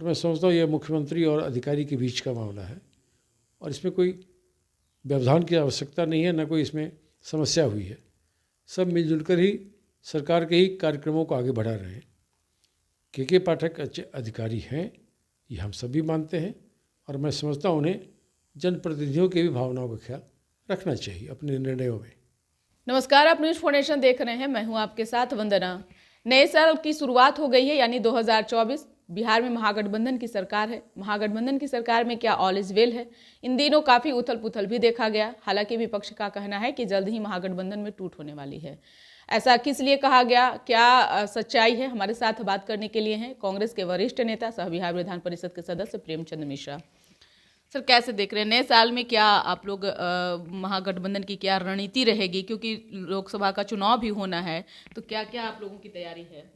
और मैं समझता हूँ यह मुख्यमंत्री और अधिकारी के बीच का मामला है और इसमें कोई व्यवधान की आवश्यकता नहीं है, न कोई इसमें समस्या हुई है। सब मिलजुल कर ही सरकार के ही कार्यक्रमों को आगे बढ़ा रहे हैं। के पाठक अच्छे अधिकारी हैं, ये हम सभी मानते हैं और मैं समझता हूँ उन्हें जनप्रतिनिधियों की भी भावनाओं का ख्याल रखना चाहिए अपने निर्णयों में। नमस्कार, आप न्यूज फाउंडेशन देख रहे हैं, मैं हूं आपके साथ वंदना। नए साल की शुरुआत हो गई है, यानी 2024। बिहार में महागठबंधन की सरकार है। महागठबंधन की सरकार में क्या ऑल इज वेल है? इन दिनों काफी उथल पुथल भी देखा गया। हालांकि विपक्ष का कहना है कि जल्द ही महागठबंधन में टूट होने वाली है। ऐसा किस लिए कहा गया, क्या सच्चाई है? हमारे साथ बात करने के लिए हैं कांग्रेस के वरिष्ठ नेता सह बिहार विधान परिषद के सदस्य प्रेमचंद मिश्रा। सर, कैसे देख रहे हैं नए साल में, क्या आप लोग महागठबंधन की क्या रणनीति रहेगी? क्योंकि लोकसभा का चुनाव भी होना है, तो क्या क्या आप लोगों की तैयारी है?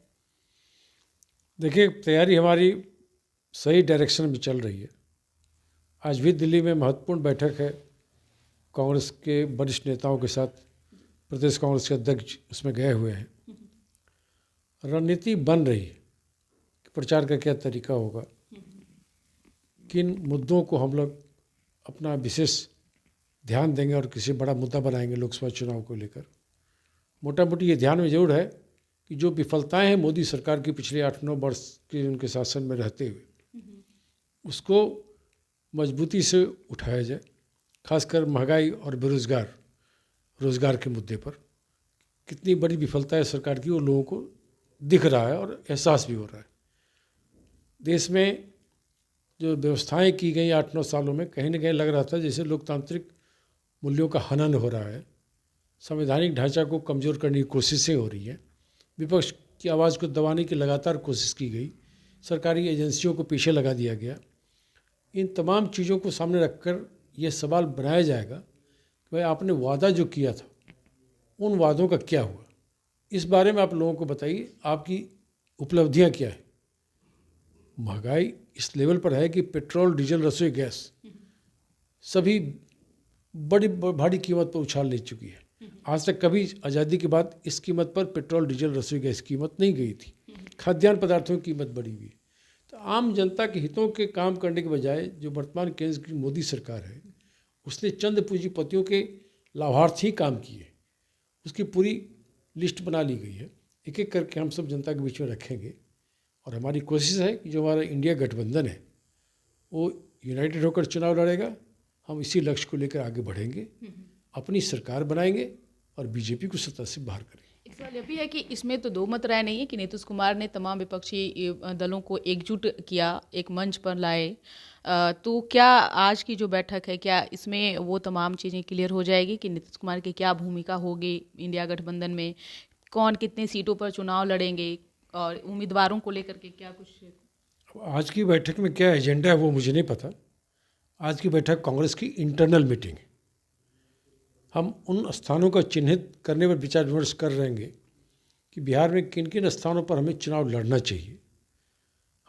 देखिए, तैयारी हमारी सही डायरेक्शन में चल रही है। आज भी दिल्ली में महत्वपूर्ण बैठक है कांग्रेस के वरिष्ठ नेताओं के साथ। प्रदेश कांग्रेस के अध्यक्ष उसमें गए हुए हैं। रणनीति बन रही है कि प्रचार का क्या तरीका होगा, किन मुद्दों को हम लोग अपना विशेष ध्यान देंगे और किसी बड़ा मुद्दा बनाएंगे लोकसभा चुनाव को लेकर। मोटा मोटी ये ध्यान में जरूर है कि जो विफलताएं हैं मोदी सरकार की पिछले 8-9 वर्ष के उनके शासन में रहते हुए, उसको मजबूती से उठाया जाए। खासकर महंगाई और रोज़गार के मुद्दे पर कितनी बड़ी विफलता है सरकार की, वो लोगों को दिख रहा है और एहसास भी हो रहा है। देश में जो व्यवस्थाएं की गई 8-9 सालों में, कहीं ना कहीं लग रहा था जैसे लोकतांत्रिक मूल्यों का हनन हो रहा है। संवैधानिक ढांचा को कमज़ोर करने की कोशिशें हो रही हैं। विपक्ष की आवाज़ को दबाने की लगातार कोशिश की गई। सरकारी एजेंसियों को पीछे लगा दिया गया। इन तमाम चीज़ों को सामने रखकर यह सवाल बनाया जाएगा कि भाई आपने वादा जो किया था, उन वादों का क्या हुआ? इस बारे में आप लोगों को बताइए, आपकी उपलब्धियां क्या है। महंगाई इस लेवल पर है कि पेट्रोल, डीजल, रसोई गैस सभी बड़ी भारी कीमत पर उछाल ले चुकी है। आज तक कभी आज़ादी के बाद इस कीमत पर पेट्रोल, डीजल, रसोई गैस की कीमत नहीं गई थी। खाद्यान्न पदार्थों की कीमत बढ़ी हुई है। तो आम जनता के हितों के काम करने के बजाय जो वर्तमान केंद्र की मोदी सरकार है, उसने चंद पूंजीपतियों के लाभार्थी काम किए, उसकी पूरी लिस्ट बना ली गई है। एक एक करके हम सब जनता के बीच में रखेंगे और हमारी कोशिश है कि जो हमारा इंडिया गठबंधन है वो यूनाइटेड होकर चुनाव लड़ेगा। हम इसी लक्ष्य को लेकर आगे बढ़ेंगे, अपनी सरकार बनाएंगे और बीजेपी को सत्ता से बाहर करेंगे। एक सवाल यह भी है कि इसमें तो दो मत राय नहीं है कि नीतीश कुमार ने तमाम विपक्षी दलों को एकजुट किया, एक मंच पर लाए। तो क्या आज की जो बैठक है, क्या इसमें वो तमाम चीज़ें क्लियर हो जाएगी कि नीतीश कुमार की क्या भूमिका होगी इंडिया गठबंधन में, कौन कितने सीटों पर चुनाव लड़ेंगे और उम्मीदवारों को लेकर के क्या कुछ? आज की बैठक में क्या एजेंडा है वो मुझे नहीं पता। आज की बैठक कांग्रेस की इंटरनल मीटिंग है। हम उन स्थानों का चिन्हित करने पर विचार विमर्श कर रहेंगे कि बिहार में किन किन स्थानों पर हमें चुनाव लड़ना चाहिए,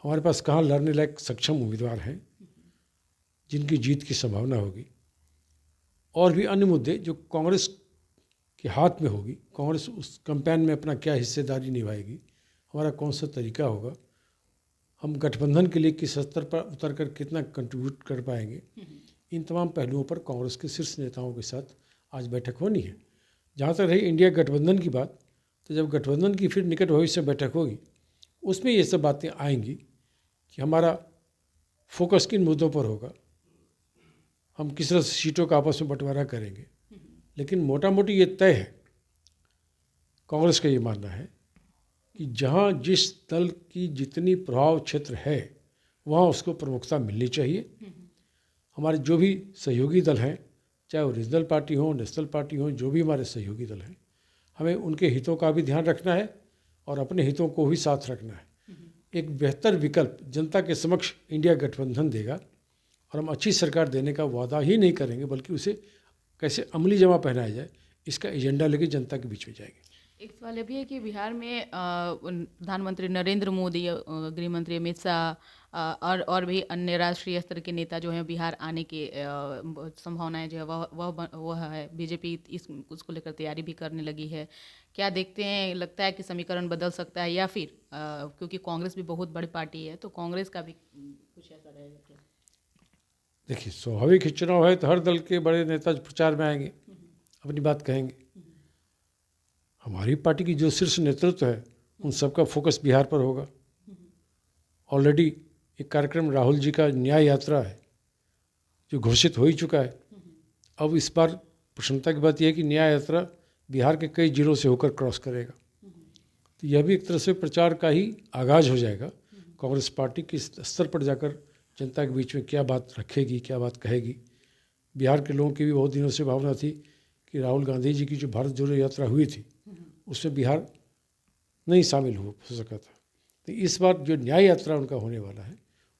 हमारे पास कहाँ लड़ने लायक सक्षम उम्मीदवार हैं जिनकी जीत की संभावना होगी, और भी अन्य मुद्दे जो कांग्रेस के हाथ में होगी। कांग्रेस उस कैंपेन में अपना क्या हिस्सेदारी निभाएगी, हमारा कौन सा तरीका होगा, हम गठबंधन के लिए किस स्तर पर उतर कर कितना कंट्रीब्यूट कर पाएंगे। इन तमाम पहलुओं पर कांग्रेस के शीर्ष नेताओं के साथ आज बैठक होनी है। जहाँ तक रही इंडिया गठबंधन की बात, तो जब गठबंधन की फिर निकट भविष्य में बैठक होगी उसमें ये सब बातें आएंगी कि हमारा फोकस किन मुद्दों पर होगा, हम किस तरह से सीटों का आपस में बंटवारा करेंगे। लेकिन मोटा मोटी ये तय है, कांग्रेस का ये मानना है कि जहाँ जिस दल की जितनी प्रभाव क्षेत्र है वहाँ उसको प्रमुखता मिलनी चाहिए। हमारे जो भी सहयोगी दल हैं, चाहे वो रीजनल पार्टी हो, नेशनल पार्टी हो, जो भी हमारे सहयोगी दल हैं, हमें उनके हितों का भी ध्यान रखना है और अपने हितों को भी साथ रखना है। एक बेहतर विकल्प जनता के समक्ष इंडिया गठबंधन देगा और हम अच्छी सरकार देने का वादा ही नहीं करेंगे बल्कि उसे कैसे अमली जमा पहनाया जाए, इसका एजेंडा लेके जनता के बीच में जाएंगे। एक सवाल ये भी है कि बिहार में प्रधानमंत्री नरेंद्र मोदी, गृह मंत्री अमित शाह, और भी अन्य राष्ट्रीय स्तर के नेता जो हैं बिहार आने की संभावनाएं जो है वह है। बीजेपी उसको लेकर तैयारी भी करने लगी है। क्या देखते हैं, लगता है कि समीकरण बदल सकता है, या फिर क्योंकि कांग्रेस भी बहुत बड़ी पार्टी है तो कांग्रेस का भी कुछ ऐसा रहेगा क्या? देखिए, स्वाभाविक ही चुनाव है तो हर दल के बड़े नेता प्रचार में आएंगे, अपनी बात कहेंगे। हमारी पार्टी की जो शीर्ष नेतृत्व है उन सबका फोकस बिहार पर होगा। ऑलरेडी एक कार्यक्रम राहुल जी का न्याय यात्रा है जो घोषित हो ही चुका है। अब इस बार प्रसन्नता की बात यह है कि न्याय यात्रा बिहार के कई जिलों से होकर क्रॉस करेगा, तो यह भी एक तरह से प्रचार का ही आगाज़ हो जाएगा। कांग्रेस पार्टी किस स्तर पर जाकर जनता के बीच में क्या बात रखेगी, क्या बात कहेगी। बिहार के लोगों की भी बहुत दिनों से भावना थी कि राहुल गांधी जी की जो भारत जोड़ो यात्रा हुई थी उसमें बिहार नहीं शामिल हो सका था। तो इस बार जो न्याय यात्रा उनका होने वाला है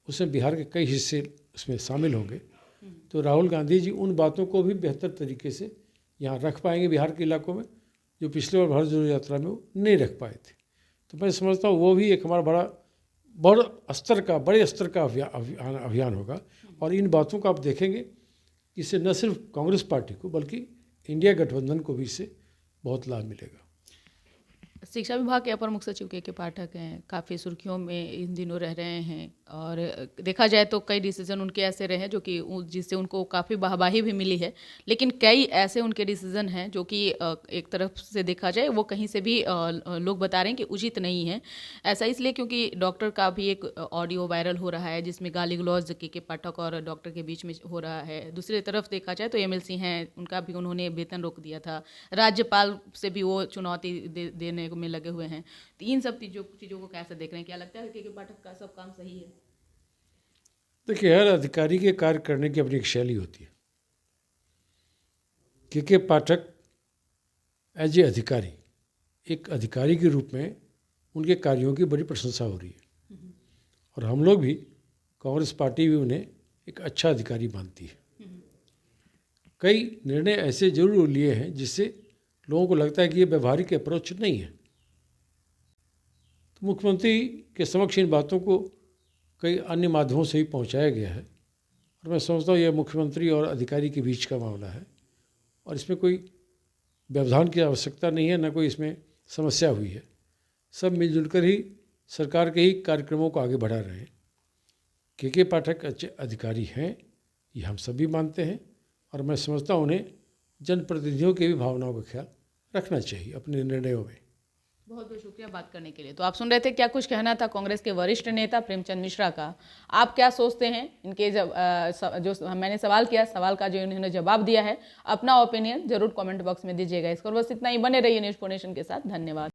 उसमें बिहार के कई हिस्से उसमें शामिल होंगे। तो राहुल गांधी जी उन बातों को भी बेहतर तरीके से यहाँ रख पाएंगे बिहार के इलाकों में, जो पिछले बार भारत जोड़ो यात्रा में वो नहीं रख पाए थे। तो मैं समझता हूँ वो भी एक हमारा बड़े स्तर का अभियान होगा। और इन बातों को आप देखेंगे कि इससे न सिर्फ कांग्रेस पार्टी को बल्कि इंडिया गठबंधन को भी इससे बहुत लाभ मिलेगा। शिक्षा विभाग के अपर मुख्य सचिव के पाठक हैं, काफ़ी सुर्खियों में इन दिनों रह रहे हैं, और देखा जाए तो कई डिसीजन उनके ऐसे रहे हैं जो कि जिससे उनको काफ़ी वाहवाही भी मिली है। लेकिन कई ऐसे उनके डिसीजन हैं जो कि एक तरफ से देखा जाए वो कहीं से भी लोग बता रहे हैं कि उचित नहीं है। ऐसा इसलिए क्योंकि डॉक्टर का भी एक ऑडियो वायरल हो रहा है जिसमें गाली गलौज के पाठक और डॉक्टर के बीच में हो रहा है। दूसरी तरफ देखा जाए तो एमएलसी हैं, उनका भी उन्होंने वेतन रोक दिया था। राज्यपाल से भी वो चुनौती देने में लगे हुए हैं। तो इन सब चीज़ों को कैसे देख रहे हैं? क्या लगता है कि पाठक का सब काम सही है? देखिए, हर अधिकारी के कार्य करने की अपनी एक शैली होती है। के पाठक एज ए अधिकारी, एक अधिकारी के रूप में उनके कार्यों की बड़ी प्रशंसा हो रही है, और हम लोग भी, कांग्रेस पार्टी भी उन्हें एक अच्छा अधिकारी मानती है। कई निर्णय ऐसे जरूर लिए हैं जिससे लोगों को लगता है कि ये व्यवहारिक अप्रोच नहीं है। तो मुख्यमंत्री के समक्ष इन बातों को कई अन्य माध्यमों से भी पहुंचाया गया है, और मैं समझता हूँ यह मुख्यमंत्री और अधिकारी के बीच का मामला है, और इसमें कोई व्यवधान की आवश्यकता नहीं है, न कोई इसमें समस्या हुई है। सब मिलजुल कर ही सरकार के ही कार्यक्रमों को आगे बढ़ा रहे हैं। के पाठक अच्छे अधिकारी हैं, ये हम सभी मानते हैं, और मैं समझता हूँ उन्हें जनप्रतिनिधियों की भी भावनाओं का ख्याल रखना चाहिए अपने निर्णयों में। बहुत बहुत शुक्रिया बात करने के लिए। तो आप सुन रहे थे क्या कुछ कहना था कांग्रेस के वरिष्ठ नेता प्रेमचंद मिश्रा का। आप क्या सोचते हैं इनके जो मैंने सवाल किया, सवाल का जो इन्होंने जवाब दिया है, अपना ओपिनियन जरूर कमेंट बॉक्स में दीजिएगा। इसको बस इतना ही, बने रहिए न्यूज़ फोनेशन के साथ। धन्यवाद।